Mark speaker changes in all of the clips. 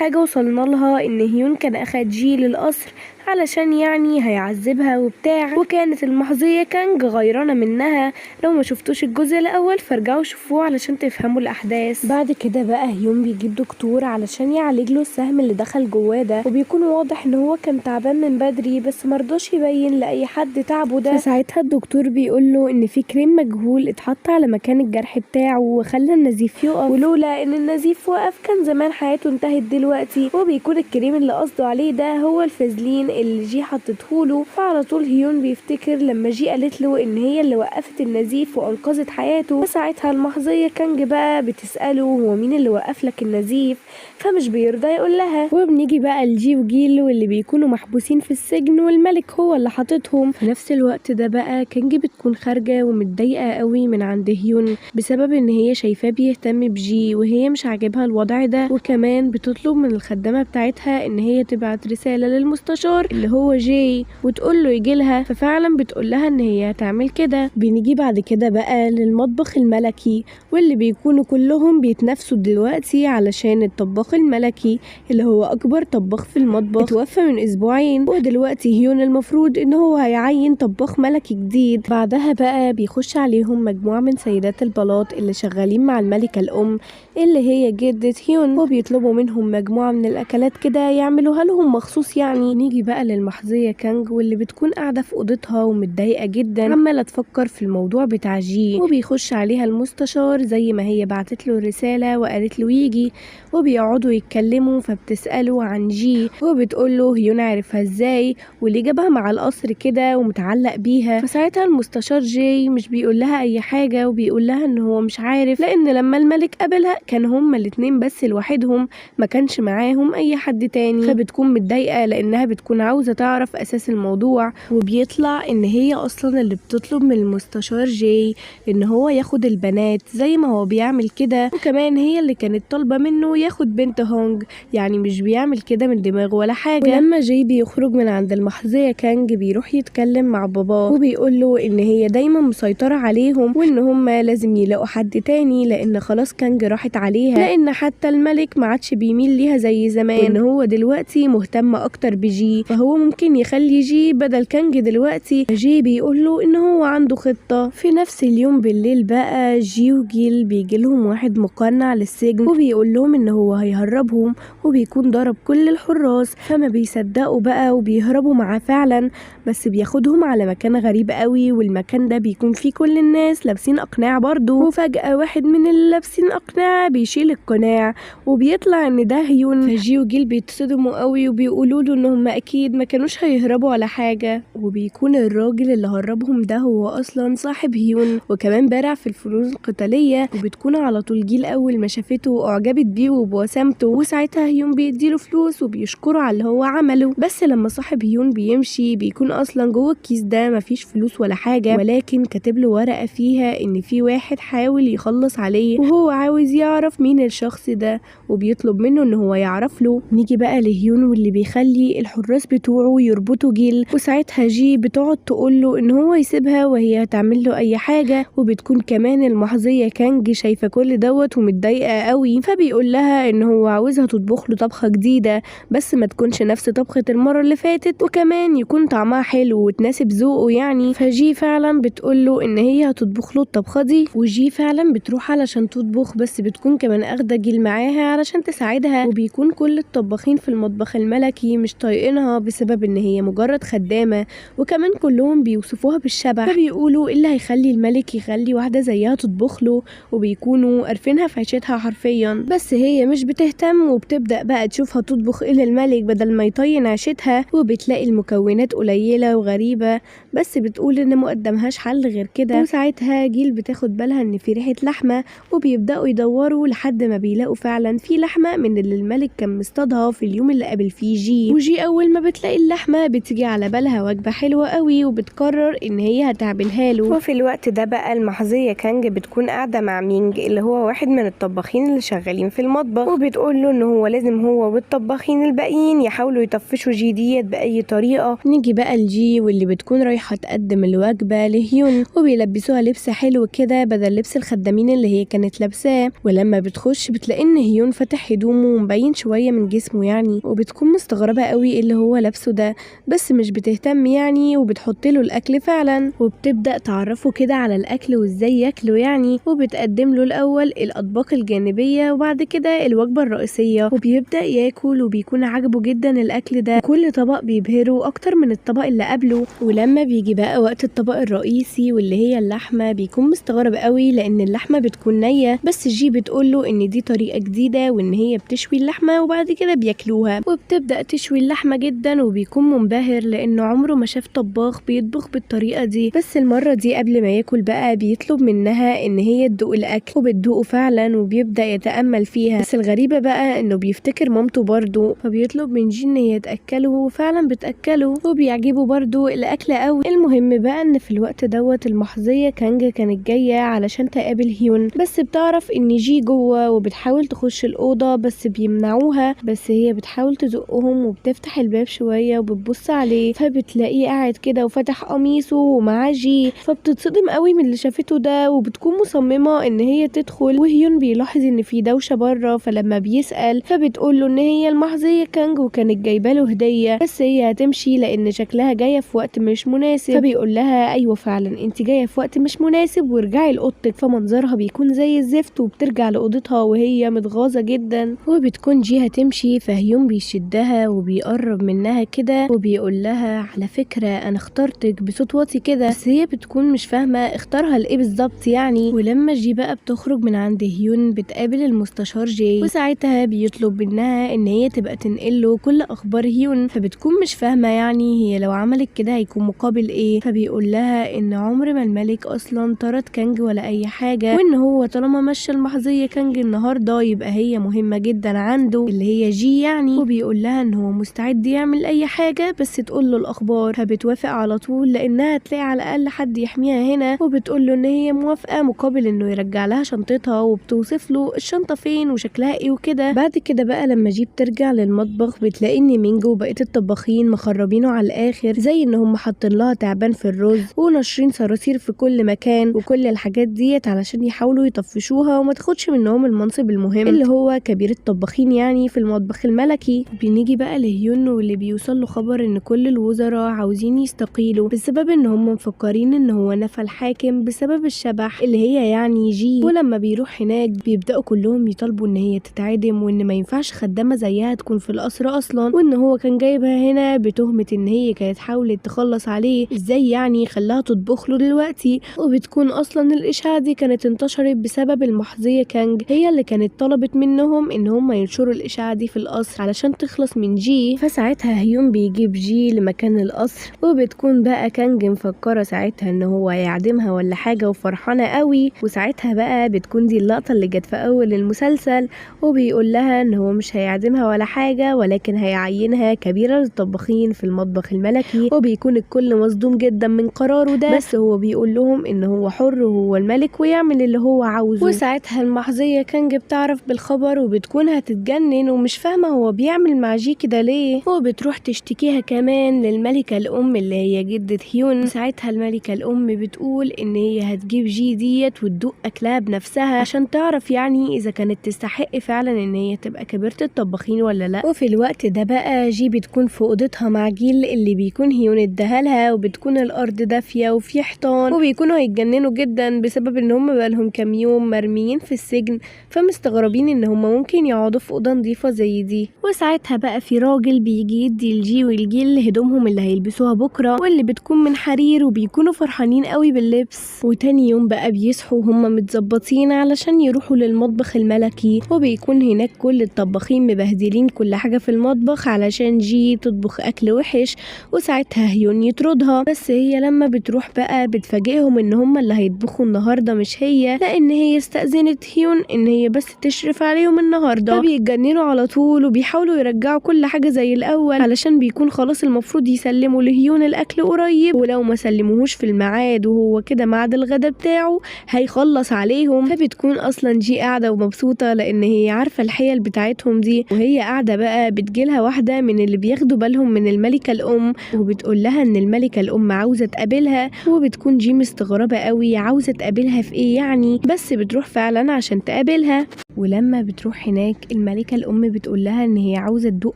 Speaker 1: حاجة وصلنا لها ان هيون كان اخد جي للقصر علشان يعني هيعذبها وبتاع، وكانت المحظية كانج غيرانة منها. لو ما شفتوش الجزء الاول فارجعوا شوفوه علشان تفهموا الاحداث. بعد كده بقى هيون بيجيب دكتور علشان يعالج له السهم اللي دخل جواه ده، وبيكون واضح ان هو كان تعبان من بدري بس مرضاش يبين لاي حد تعبه ده. فساعتها الدكتور بيقول له ان في كريم مجهول اتحط على مكان الجرح بتاعه وخلى النزيف يقف، ولولا ان النزيف وقف كان زمان حياته انتهت دلوقتي. وبيكون الكريم اللي قصده عليه ده هو الفازلين اللي جي حطتهوله. فعلى طول هيون بيفتكر لما جي قالت له ان هي اللي وقفت النزيف وانقذت حياته. فساعتها المحظية كانج بقى بتسأله هو مين اللي وقف لك النزيف، فمش بيرضى يقول لها. وبنيجي بقى لجي وجيل واللي بيكونوا محبوسين في السجن والملك هو اللي حاططهم. في نفس الوقت ده بقى كانج بتكون خارجة ومتضايقة قوي من عند هيون بسبب ان هي شايفاه بيهتم بجي وهي مش عاجبها الوضع ده، وكمان بتطلب من الخدامة بتاعتها ان هي تبعت رسالة للمستشار اللي هو جي وتقول له يجي لها. ففعلا بتقول لها ان هي هتعمل كده. بنيجي بعد كده بقى للمطبخ الملكي واللي بيكونوا كلهم بيتنافسوا دلوقتي علشان الطباخ الملكي اللي هو اكبر طباخ في المطبخ اتوفى من اسبوعين، ودلوقتي هيون المفروض ان هو هيعين طباخ ملكي جديد. بعدها بقى بيخش عليهم مجموعة من سيدات البلاط اللي شغالين مع الملكة الام اللي هي جدة هيون، وبيطلبوا منهم مجموعة من الاكلات كده يعملوها لهم مخصوص يعني. نيجي بقى للمحظية كانج واللي بتكون قاعدة في اوضتها ومتضايقة جدا عمالة تفكر في الموضوع بتاع جي، وبيخش عليها المستشار زي ما هي بعتت له الرسالة وقالت له يجي، وبيقعدوا يتكلموا. فبتسأله عن جي وبتقول له هيون عرفها ازاي واللي جابها مع القصر كده ومتعلق بيها. فساعتها المستشار جي مش بيقول لها اي حاجة وبيقول لها ان هو مش عارف، لان لما الملك قابلها كان هما الاتنين بس لوحدهم ما كانش معاهم اي حد تاني. فبتكون متضايقة لانها بتكون عاوزة تعرف اساس الموضوع، وبيطلع ان هي اصلا اللي بتطلب من المستشار جي ان هو ياخد البنات زي ما هو بيعمل كده، وكمان هي اللي كانت طالبة منه ياخد بنت هونج، يعني مش بيعمل كده من دماغه ولا حاجة. ولما جي بيخرج من عند المحظية كانج بيروح يتكلم مع باباه وبيقول له ان هي دايما مسيطرة عليهم وان هما لازم يلاقوا حد تاني لان خلاص كانج راحت عليها، لان حتى الملك ما عادش بيميل ليها زي زمان، وان هو دلوقتي مهتم اكتر بجي فهو ممكن يخلي جي بدل كانج دلوقتي. جي بيقول له ان هو عنده خطة. في نفس اليوم بالليل بقى جي وجيل بيجي لهم واحد مقنع للسجن وبيقول لهم ان هو هيهربهم، وبيكون ضرب كل الحراس فما بيصدقوا بقى وبيهربوا معاه فعلا، بس بياخدهم على مكان غريب قوي والمكان ده بيكون فيه كل الناس لابسين اقناع برضو. وفجأة واحد من اللي لابسين اقناع بيشيل القناع وبيطلع ان ده هيون. فجي وجيل بيتصدموا قوي وبيقولوا له انهم اكيد ما كانوش هيهربوا على حاجة، وبيكون الراجل اللي هربهم ده هو اصلا صاحب هيون وكمان بارع في الفنون القتالية. وبتكون على طول جيل اول ما شافته اعجبت بيه وبوسامته، وساعتها هيون بيديله فلوس وبيشكره على اللي هو عمله. بس لما صاحب هيون بيمشي بيكون اصلا جوه الكيس ده مفيش فلوس ولا حاجة، ولكن كاتب له ورقة فيها ان في واحد حاول يخلص عليه وهو عاوز يعرف مين الشخص ده وبيطلب منه ان هو يعرف له. نيجي بقى لهيون واللي بيخلي الحراس بتوعه يربطوا جيل، وساعتها جي بتقعد تقول له ان هو يسيبها وهي هتعمل له اي حاجة. وبتكون كمان المحظية كانج شايفة كل دوت ومتضايقة قوي، فبيقول لها ان هو عاوزها تطبخ له طبخة جديدة بس ما تكونش نفس طبخة المرة اللي فاتت، وكمان يكون طعمها حلو وتناسب ذوقه يعني. فجي فعلا بتقول له ان هي هتطبخ له الطبخة دي، وجي فعلا بتروح علشان تطبخ بس بتكون كمان اخده جيل معاها علشان تساعدها. وبيكون كل الطباخين في المطبخ الملكي مش طايقينها بسبب ان هي مجرد خدامة، وكمان كلهم بيوصفوها بالشبح، فبيقولوا ايه اللي هيخلي الملك يخلي واحدة زيها تطبخ له، وبيكونوا قارفينها في عيشتها حرفيا. بس هي مش بتهتم وبتبدأ بقى تشوفها تطبخ ايه للملك بدل ما يطين عيشتها، وبتلاقي المكونات قليلة وغريبة بس بتقول ان مقدمهاش حل غير كده. وساعتها جيل بتاخد بالها ان في ريحة لحمة وبيبدأوا يدوروا لحد ما بيلاقوا فعلا في لحمة من اللي الملك كان مصطادها في اليوم اللي قابل فيه جي. وجي اول ما بتلاقي اللحمة بتيجي على بالها وجبة حلوة قوي وبتقرر ان هي هتعملها له. وفي الوقت ده بقى المحظية كانج بتكون قاعدة مع مينج اللي هو واحد من الطباخين اللي شغالين في المطبخ، وبتقول له ان هو لازم هو والطباخين الباقيين يحاولوا يطفشوا جي ديت بأي طريقة. نيجي بقى لجي واللي بتكون رايحة تقدم الوجبة لهيون وبيلبسوها لبس حلو كده بدل لبس الخدامين اللي هي كانت لابساه. ولما بتخش بتلاقي ان هيون فتح هدومه ومبين شويه من جسمه يعني، وبتكون مستغربه قوي ايه اللي هو لابسه ده، بس مش بتهتم يعني، وبتحط له الاكل فعلا، وبتبدا تعرفه كده على الاكل وازاي ياكله يعني، وبتقدم له الاول الاطباق الجانبيه وبعد كده الوجبه الرئيسيه، وبيبدا ياكل وبيكون عاجبه جدا الاكل ده، كل طبق بيبهره اكتر من الطبق اللي قبله. ولما بيجي بقى وقت الطبق الرئيسي واللي هي اللحمه بيكون مستغرب قوي لان اللحمه بتكون نيه، بس جي بتقوله ان دي طريقه جديده وان هي بتشوي اللحمه وبعد كده بياكلوها، وبتبدا تشوي اللحمه جدا وبيكون منبهر لانه عمره ما شاف طباخ بيطبخ بالطريقه دي. بس المره دي قبل ما ياكل بقى بيطلب منها ان هي تدوق الاكل، وبتدوقه فعلا وبيبدا يتامل فيها، بس الغريبه بقى انه بيفتكر مامته برضه، فبيطلب من جي ان هي تاكله وفعلا بتاكله وبيعجبه برضه الاكل قوي. المهم بقى ان في الوقت دوت المحظيه كانج كانت جايه علشان تقابل هيون، بس بتعرف ان جي جوه وبتحاول تخش الاوضه بس بيمنعوها، بس هي بتحاول تزقهم وبتفتح الباب شويه وبتبص عليه، فبتلاقيه قاعد كده وفتح قميصه ومعاه جي، فبتتصدم قوي من اللي شافته ده وبتكون مصممه ان هي تدخل. وهيون بيلاحظ ان في دوشه بره، فلما بيسال فبتقول له ان هي المحظيه كانج وكانت جايبه له هديه، بس هي هتمشي لان شكلها جايه في وقت مش مناسب، فبيقول لها ايوه فعلا انت جايه في وقت مش مناسب وارجعي لاوضتك، فمنظرها بيكون زي الزفت وبترجع لاوضتها وهي متغاظه جدا. وبتكون جي هتمشي فهيون بيشدها وبيقرب منها كده وبيقول لها على فكره انا اخترتك بصوت واطي كده، بس هي بتكون مش فاهمه اختارها لايه بالظبط يعني. ولما جي بقى بتخرج من عند هيون بتقابل المستشار جي، وساعتها بيطلب منها ان هي تبقى تنقله كل اخبار هيون، فبتكون مش فاهمه يعني هي لو عملت كده هيكون مقابل ايه، فبيقول لها ان عمر ما الملك اصلا طرد كانج ولا اي حاجه، وان هو طالما مشى المحظيه كانج النهارده يبقى هي مهمه جدا عنده اللي هي جي يعني، وبيقول لها ان هو مستعد يعمل اي حاجه بس تقول له الاخبار، فبتوافق على طول لانها تلاقي على الاقل حد يحميها هنا، وبتقول له ان هي موافقه مقابل انه يرجع لها شنطتها، وبتوصف له الشنطه فين وشكلها ايه وكده. بعد كده بقى لما جي بترجع للمطبخ بتلاقي ان مينجو وبقيه الطباخين مخربينه على الاخر، زي ان هم حاطين لها تعبان في الرز وناشرين صراصير في كل مكان، وكل الحاجات ديت علشان يحاولوا يطفشوها وما تاخدش منهم المنصب المهم اللي هو كبير الطباخين يعني في المطبخ الملكي. بنيجي بقى لهيون واللي بيوصل له خبر ان كل الوزراء عاوزين يستقيلوا بسبب ان هم مفكرين ان هو نفى الحاكم بسبب الشبح اللي هي يعني جي، ولما بيروح هناك بيبداوا كلهم يطالبوا ان هي تتعدم وان ما ينفعش خدامه زيها تكون في القصر اصلا، وان هو كان جايبها هنا بتهمه ان هي كانت حاولت تخلص عليه، ازاي يعني خلاها تطبخ له دلوقتي، وبتكون اصلا الاشاعه دي كانت انتشرت بسبب المحظيه كانج، هي اللي كانت طلبت منهم ان هم ينشروا الاشاعه دي في القصر علشان تخلص من جي. فساعتها هيون بيجيب جي لمكان القصر، وبتكون بقى كانج مفكره ساعتها ان هو هيعدمها ولا حاجه وفرحانه قوي، وساعتها بقى بتكون دي اللقطه اللي جت في اول المسلسل، وبيقول لها ان هو مش هيعدمها ولا حاجه ولكن هيعينها كبيره للطباخين في المطبخ الملكي، وبيكون الكل مصدوم جدا من قراره ده، بس هو بيقول لهم ان هو حر وهو الملك ويعمل اللي هو عاوزه. وساعتها المحظيه كانج بتعرف بالخبر وبتكون هتتجنن ومش فاهمه هو بيعمل مع جي كده ليه، وبتروح تشتكيها كمان للملكه الام اللي هي جده هيون. ساعتها الملكه الام بتقول ان هي هتجيب جي ديت وتدوق اكلها بنفسها عشان تعرف يعني اذا كانت تستحق فعلا ان هي تبقى كبيره الطباخين ولا لا. وفي الوقت ده بقى جي بتكون في اوضتها مع جيل اللي بيكون هيون اداهالها، وبتكون الارض دافيه وفي حيطان، وبيكونوا هيتجننوا جدا بسبب ان هم بقالهم كام يوم مرميين في السجن، فمستغربين ان هم ممكن يقعدوا في اوضه نظيفه زي دي. وساعتها بقى في راجل بيجي يدي الجي والجيل هدومهم اللي هيلبسوها بكره واللي بتكون من حرير، وبيكونوا فرحانين قوي باللبس. وتاني يوم بقى بيصحوا وهم متظبطين علشان يروحوا للمطبخ الملكي، وبيكون هناك كل الطباخين مبهدلين كل حاجه في المطبخ علشان جي تطبخ اكل وحش، وساعتها هيون يطردها، بس هي لما بتروح بقى بتفاجئهم ان هم اللي هيطبخوا النهارده مش هي، لان هي استأذنت هيون ان هي بس تشرف عليهم النهارده، فبيتجننوا على طول وبيحاولوا يرجعوا كل حاجه زي الاول علشان بيكون خلاص المفروض يسلموا لهيون الاكل قريب، ولو ما سلموهوش في الميعاد وهو كده ميعاد الغدا بتاعه هيخلص عليهم. فبتكون اصلا جي قاعده ومبسوطه لان هي عارفه الحيل بتاعتهم دي، وهي قاعده بقى بتجيلها واحده من اللي بياخدوا بالهم من الملكه الام، وبتقول لها ان الملكه الام عاوزه تقابلها، وبتكون جي مستغربه قوي عاوزه تقابلها في ايه يعني، بس بتروح فعلا عشان تقابلها. ولما بتروح هناك الملكة الأم بتقول لها إن هي عاوزة تدوق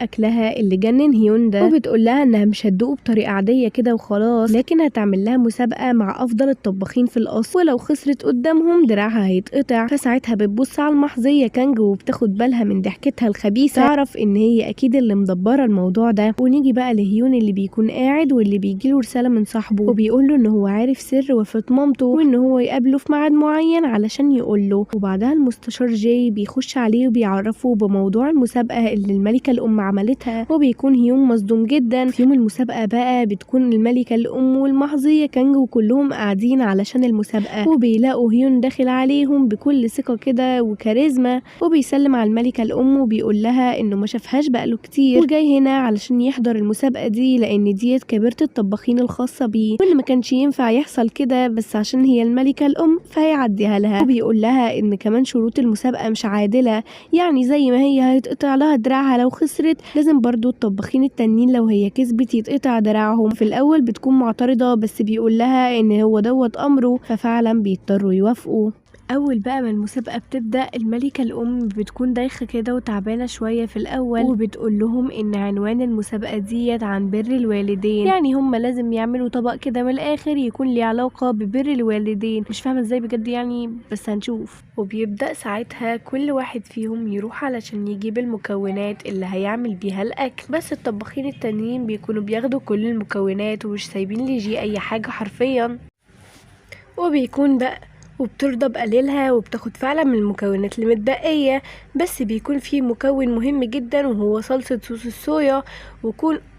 Speaker 1: أكلها اللي جنن هيون ده، وبتقول لها إنها مش هتدوقه بطريقة عادية كده وخلاص، لكن هتعمل لها مسابقة مع أفضل الطباخين في القصر، ولو خسرت قدامهم دراعها هيتقطع. فساعتها بتبص على المحظية كانج وبتاخد بالها من ضحكتها الخبيثة، تعرف إن هي أكيد اللي مدبرة الموضوع ده. ونيجي بقى لهيون اللي بيكون قاعد واللي بيجيله رسالة من صاحبه وبيقوله إن هو عارف سر وفاة مامته وإن هو يقابله في ميعاد معين علشان يقوله. وبعدها المستشار جاي بيخش عليه وبيعرفه بموضوع المسابقة اللي الملكة الأم عملتها، وبيكون هيون مصدوم جدا. في يوم المسابقة بقى بتكون الملكة الأم والمحظية كانج وكلهم قاعدين علشان المسابقة، وبيلاقوا هيون داخل عليهم بكل ثقة كده وكاريزما، وبيسلم على الملكة الأم وبيقول لها إنه ما شافهاش بقاله كتير وجاي هنا علشان يحضر المسابقة دي لأن ديت كبيرة الطباخين الخاصة بيه، وإن ما كانش ينفع يحصل كده بس عشان هي الملكة الأم فهيعديها لها. وبيقول لها إن كمان شروط المسابقة مش عادلة، يعني زي ما هي هيتقطع لها دراعها لو خسرت لازم برضو الطباخين التانيين لو هي كسبت يتقطع دراعهم. في الأول بتكون معترضة بس بيقول لها إن هو دوت أمره، ففعلا بيضطروا يوافقوا. اول بقى ما المسابقه بتبدا الملكه الام بتكون دايخه كده وتعبانه شويه في الاول، وبتقول لهم ان عنوان المسابقه ديت عن بر الوالدين، يعني هم لازم يعملوا طبق كده من الاخر يكون ليه علاقه ببر الوالدين. مش فاهمه ازاي بجد يعني، بس هنشوف. وبيبدا ساعتها كل واحد فيهم يروح علشان يجيب المكونات اللي هيعمل بيها الاكل، بس الطباخين التانيين بيكونوا بياخدوا كل المكونات ومش سايبين ليجي اي حاجه حرفيا. وبيكون بقى وبترضى بقليلها وبتاخد فعلا من المكونات المتبقية، بس بيكون فيه مكون مهم جدا وهو صلصة صوص الصويا،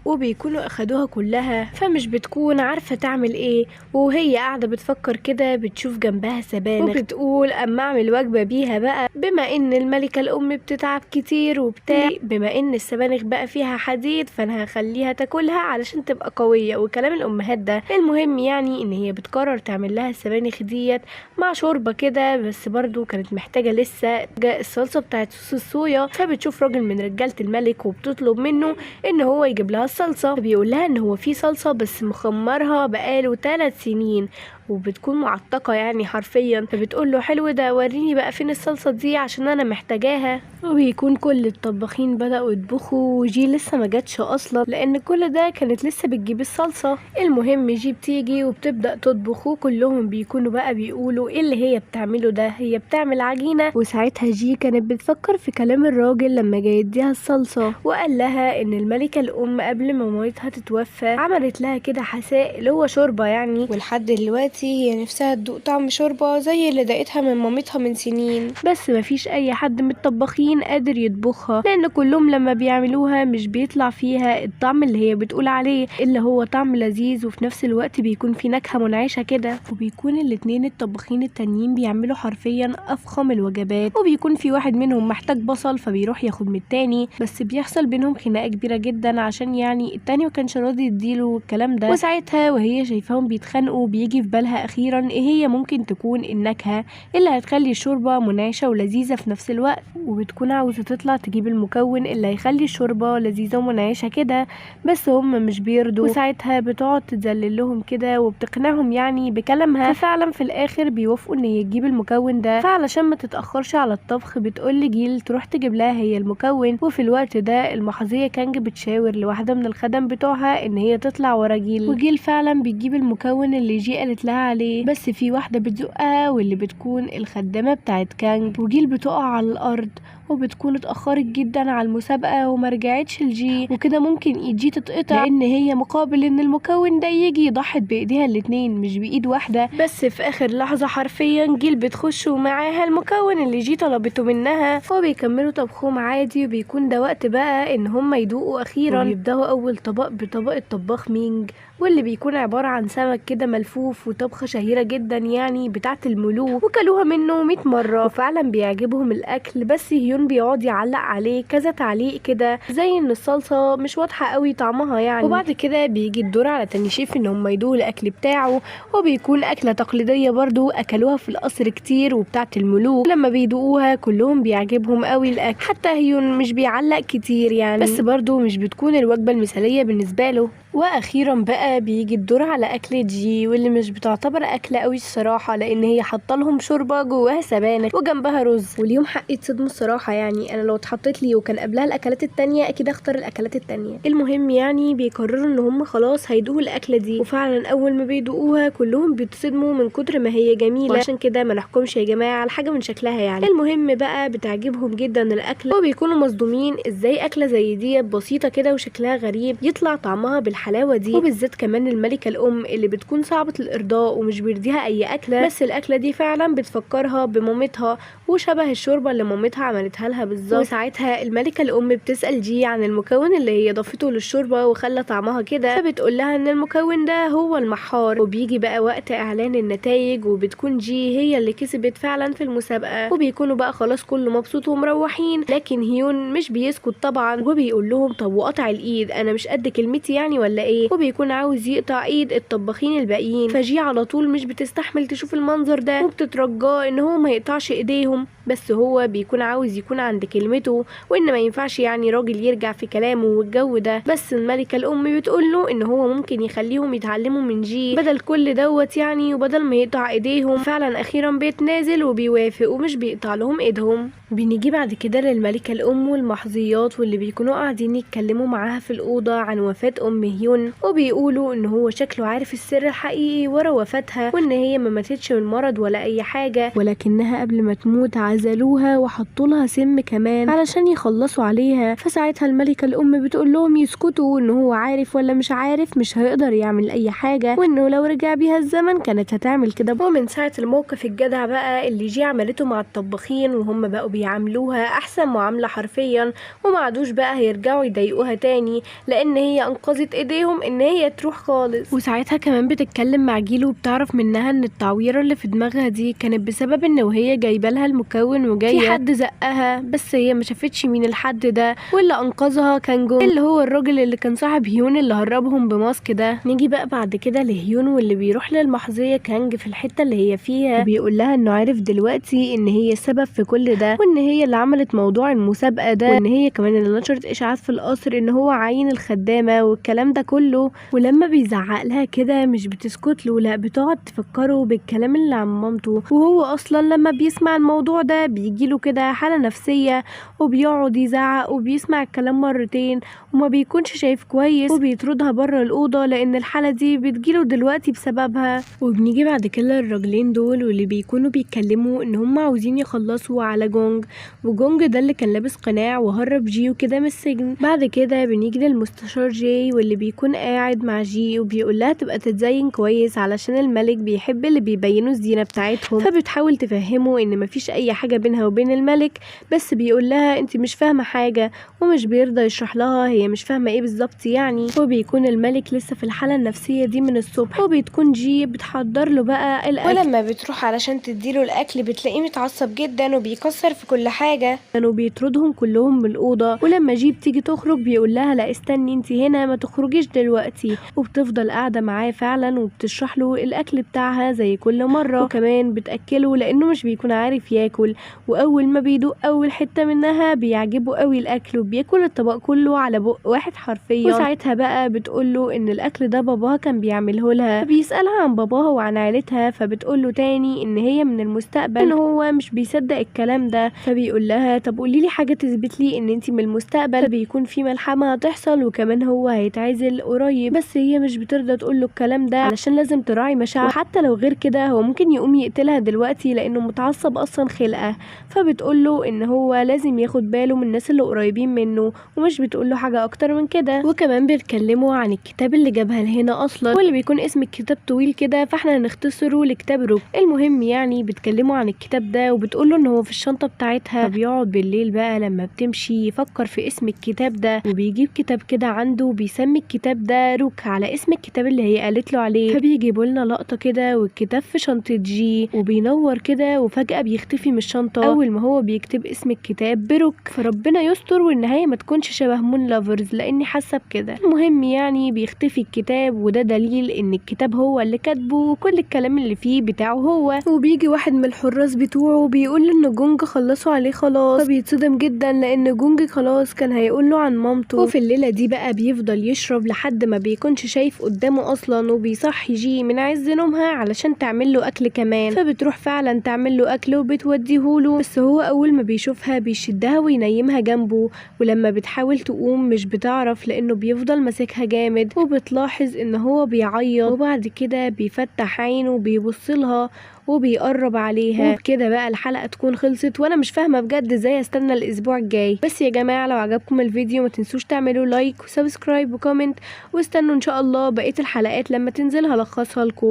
Speaker 1: وبيكونوا اخدوها كلها، فمش بتكون عارفة تعمل ايه. وهي قاعدة بتفكر كده بتشوف جنبها سبانخ وبتقول اما اعمل وجبة بيها بقى، بما ان الملكة الام بتتعب كتير وبتاع، بما ان السبانخ بقى فيها حديد فانا هخليها تاكلها علشان تبقى قوية وكلام الامهات ده. المهم يعني ان هي بتقرر تعمل لها السبانخ ديت مع شوربة كده، بس برضو كانت محتاجة لسه الصلصة بتاعت صوص الصويا. فبتشوف راجل من رجالة الملك وبتطلب منه ان هو يجيب لها الصلصة، فبيقول لها ان هو في صلصة بس مخمرها بقاله 3 سنين وبتكون معتقة يعني حرفيا. فبتقول له حلو ده، وريني بقى فين الصلصة دي عشان انا محتاجاها. وبيكون كل الطباخين بدأوا يطبخوا وجي لسه ما جاتش اصلا لان كل ده كانت لسه بتجيب الصلصة. المهم جي بتيجي وبتبدأ تطبخ وكلهم بيكونوا بقى بيقولوا ايه اللي هي بتعمله ده، هي بتعمل عجينة. وساعتها جي كانت بتفكر في كلام الراجل لما جاي يديها الصلصة، وقال لها ان الملكة الام قبل ما مامتها تتوفى عملت لها كده حساء اللي هو شوربة يعني، ولحد دلوقتي هي نفسها تدوق طعم شوربة زي اللي دقتها من مامتها من سنين، بس مفيش اي حد من الطباخين قادر يطبخها لان كلهم لما بيعملوها مش بيطلع فيها الطعم اللي هي بتقول عليه، اللي هو طعم لذيذ وفي نفس الوقت بيكون في نكهة منعشة كده. وبيكون الاتنين الطباخين التانيين بيعملوا حرفيا افخم الوجبات، وبيكون في واحد منهم محتاج بصل فبيروح ياخد من التاني، بس بيحصل بينهم خناقة كبيرة جدا عشان يعني التاني مكانش راضي يديله الكلام ده. وساعتها وهي شايفاهم بيتخانقوا بيجي في بالها اخيرا ايه هي ممكن تكون النكهة اللي هتخلي الشوربة منعشة ولذيذة في نفس الوقت، وبتكون عاوزة تطلع تجيب المكون اللي هيخلي الشوربة لذيذة ومنعشة كده، بس هم مش بيرضوا. وساعتها بتقعد تذلل لهم كده وبتقنعهم يعني بكلامها، ففعلا في الاخر بيوافقوا ان هي تجيب المكون ده. فعلشان ما تتأخرش على الطبخ بتقول لجيل تروح تجيب لها هي المكون، وفي الوقت ده المحظية كانج بتشاور لواحدة من الخدم بتوعها ان هي تطلع ورا جيل، وجيل فعلا بتجيب المكون اللي جي قالت لها عليه، بس في واحدة بتزقها واللي بتكون الخدامة بتاعت كانج، وجيل بتقع على الارض وبتكون اتأخرت جدا على المسابقة وما رجعتش لجي، وكده ممكن ايد جي تتقطع لان هي مقابل ان المكون ده يجي يضحي بايديها الاتنين مش بايد واحدة. بس في اخر لحظة حرفيا جيل بتخش ومعاها المكون اللي جي طلبته منها، وبيكملوا طبخهم عادي، وبيكون ده وقت بقى ان هم يدوقوا اخيرا. وبيبدأوا اول طبق بطبق الطباخ مينج، واللي بيكون عبارة عن سمك كده ملفوف وطبخة شهيرة جدا يعني بتاعت الملوك، وكلوها منه 100 مرة وفعلا بيعجبهم الاكل، بس هيون بيقعد يعلق عليه كذا تعليق كده زي ان الصلصة مش واضحة قوي طعمها يعني. وبعد كده بيجي الدور على تاني شيف ان هم يدوقوا الاكل بتاعه، وبيكون اكلة تقليدية برضو اكلوها في القصر كتير وبتاعت الملوك، لما بيدوقوها كلهم بيعجبهم قوي الاكل، حتى هيون مش بيعلق كتير يعني، بس برضو مش بتكون الوجبة المثالية بالنسبة له. واخيرا بقى بيجي الدور على اكلة جي، واللي مش بتعتبر اكله قوي الصراحه، لان هي حاطه لهم شوربه جواها سبانخ وجنبها رز، واليوم حق يتصدموا الصراحه. يعني انا لو اتحطيت لي وكان قبلها الاكلات التانية اكيد اختار الاكلات التانية. المهم يعني بيقرروا ان هم خلاص هيدوقوا الاكله دي، وفعلا اول ما بيدوقوها كلهم بيتصدموا من كتر ما هي جميله، وعشان كده ما نحكمش يا جماعه على حاجه من شكلها. يعني المهم بقى بتعجبهم جدا الاكله، وبيكونوا مصدومين ازاي اكله زي دي بسيطه كده وشكلها غريب يطلع طعمها بالحلاوه دي، وبالذات كمان الملكه الام اللي بتكون صعبه الارضاء ومش بيرضيها اي اكله، بس الاكله دي فعلا بتفكرها بمامتها وشبه الشوربه اللي مامتها عملتها لها بالظبط. وساعتها الملكه الام بتسال جي عن المكون اللي هي ضافته للشوربه وخلى طعمها كده، فبتقول لها ان المكون ده هو المحار. وبيجي بقى وقت اعلان النتائج، وبتكون جي هي اللي كسبت فعلا في المسابقه، وبيكونوا بقى خلاص كله مبسوط ومروحين، لكن هيون مش بيسكت طبعا وبيقول لهم طب وقطع الايد انا مش قد كلمتي يعني ولا ايه، وبيكون عاوز يقطع ايد الطباخين الباقيين. فجي على طول مش بتستحمل تشوف المنظر ده وبتترجاه ان هو ما يقطعش ايديهم، بس هو بيكون عاوز يكون عند كلمته وان ما ينفعش يعني راجل يرجع في كلامه والجو ده. بس الملكه الام بتقول له ان هو ممكن يخليهم يتعلموا من جي بدل كل دوت يعني، وبدل ما يقطع ايديهم. فعلا اخيرا بيتنازل وبيوافق ومش بيقطع لهم ايدهم. بنيجي بعد كده للملكه الام والمحظيات، واللي بيكونوا قاعدين يتكلموا معاها في الاوضه عن وفاه ام هيون، وبيقولوا ان هو شكله عارف السر الحقيقي ورا وفاتها، وان هي ما ماتتش من مرض ولا اي حاجه، ولكنها قبل ما تموت عزلوها وحطوا لها سم كمان علشان يخلصوا عليها. فساعتها الملكه الام بتقول لهم يسكتوا، ان هو عارف ولا مش عارف مش هيقدر يعمل اي حاجه، وانه لو رجع بيها الزمن كانت هتعمل كده. ومن ساعه الموقف الجدع بقى اللي جي عملته مع الطباخين، وهم بقوا بيعاملوها احسن معامله حرفيا، وما عادوش بقى هيرجعوا يضايقوها تاني، لان هي انقذت ايديهم ان هي تروح خالص. وساعتها كمان بتتكلم مع جيلو وبتعرف منها ان التعويره اللي في دماغها دي كانت بسبب ان وهي جايبه لها المكون وجايه في حد زقها، بس هي ما شافتش مين الحد ده، واللي انقذها كان جون اللي هو الراجل اللي كان صاحب هيون اللي هربهم بماسك ده. نيجي بقى بعد كده لهيون، واللي بيروح للمحظيه كانج في الحته اللي هي فيها، وبيقول لها انه عارف دلوقتي ان هي السبب في كل ده، وان هي اللي عملت موضوع المسابقه ده، وان هي كمان اللي نشرت اشاعات في القصر ان هو عين الخدامه والكلام ده كله. ولما بيزعق لها كده مش بتسكت له، لا بتقعد تفكره بالكلام اللي عن مامته، وهو اصلا لما بيسمع الموضوع ده بيجيله كده حاله نفسيه، وبيقعد يزعق وبيسمع الكلام مرتين وما بيكونش شايف كويس، وبيطردها بره الاوضه لان الحاله دي بتجيله دلوقتي بسببها. وبنيجي بعد كده الراجلين دول، واللي بيكونوا بيتكلموا ان هم عاوزين يخلصوا على جونج، وجونج ده اللي كان لابس قناع وهرب جي وكده من السجن. بعد كده بنيجي للمستشار جي، واللي بيكون قاعد مع جي وبيقول لها تبقى تتزين كويس علشان الملك بيحب اللي بيبينوا الزينه بتاعتهم، فبتحاول تفهمه ان مفيش اي حاجه بينها وبين الملك، بس بيقول لها انت مش فاهمه حاجه، ومش بيرضى يشرح لها هي مش فاهمه ايه بالظبط يعني. وبيكون الملك لسه في الحاله النفسيه دي من الصبح، وبتكون جي بتحضر له بقى الاكل، ولما بتروح علشان تديله الاكل بتلاقيه متعصب جدا وبيكسر في كل حاجه، كانوا بيطردهم كلهم من الاوضه. ولما جي بتيجي تخرج بيقول لها لا استني انت هنا ما تخرجيش دلوقتي، وبتفضل قاعده معاه فعلا وبتشرح له الاكل بتاعها زي كل مره، وكمان بتاكله لانه مش بيكون عارف ياكل، واول ما بيدوق اول حته منها بيعجبه قوي الاكل وبياكل الطبق كله على بق واحد حرفيا. وساعتها بقى بتقول له ان الاكل ده باباها كان بيعمله لها، فبيسالها عن باباها وعن عيلتها، فبتقول له تاني ان هي من المستقبل، ان هو مش بيصدق الكلام ده، فبيقول لها طب قولي لي حاجه تثبت لي ان انت من المستقبل. فبيكون في ملحمه هتحصل وكمان هو هيتعزل قريب، بس هي مش بترضى تقول له الكلام ده علشان لازم تراعي مشاعره، وحتى لو غير كده هو ممكن يقوم يقتلها دلوقتي لانه متعصب اصلا خلقه. فبتقول له ان هو لازم ياخد باله من الناس اللي قريبين منه، ومش بتقول له حاجه اكتر من كده. وكمان بيتكلموا عن الكتاب اللي جابها لهنا اصلا، واللي بيكون اسم الكتاب طويل كده فاحنا هنختصره لكتاب روك. المهم يعني بيتكلموا عن الكتاب ده، وبتقول له ان هو في الشنطه بتاعتها. فبيقعد بالليل بقى لما بتمشي يفكر في اسم الكتاب ده، وبيجيب كتاب كده عنده وبيسمي الكتاب ده روك على اسم الكتاب اللي هي قالت له عليه. فبيجيبوا لنا لقطه كده والكتاب في شنطه جي وبينور كده، وفجاه بيختفي من الشنطة أول ما هو بيكتب اسم الكتاب بروك. فربنا يستر والنهاية ما تكونش شبه مون لافرز لأني حاسة بكده. المهم يعني بيختفي الكتاب، وده دليل إن الكتاب هو اللي كاتبه وكل الكلام اللي فيه بتاعه هو. وبيجي واحد من الحراس بتوعه بيقول إن جونج خلصوا عليه خلاص، فبيتصدم جدا لأن جونج خلاص كان هيقول له عن مامته. وفي الليلة دي بقى بيفضل يشرب لحد ما بيكونش شايف قدامه أصلا، وبيصحي جي من عز نومها علشان تعمل له أكل كمان. فبتروح فعلا تعمل له أكل وبتوديهوله، بس هو أول ما بيشوفها بيشدها وينيمها جنبه، ولما بتحاول تقوم مش بتعرف لأنه بيفضل ماسكها جامد. وبتلاحظ إن هو بيعيط، وبعد كده بيفتح عينه وبيبصلها وبيقرب عليها. وبكده بقى الحلقة تكون خلصت، وانا مش فاهمة بجد ازاي استنى الاسبوع الجاي. بس يا جماعة لو عجبكم الفيديو ما تنسوش تعملوا لايك وسبسكرايب وكومنت، واستنوا ان شاء الله بقية الحلقات لما تنزل هلخصها لكم.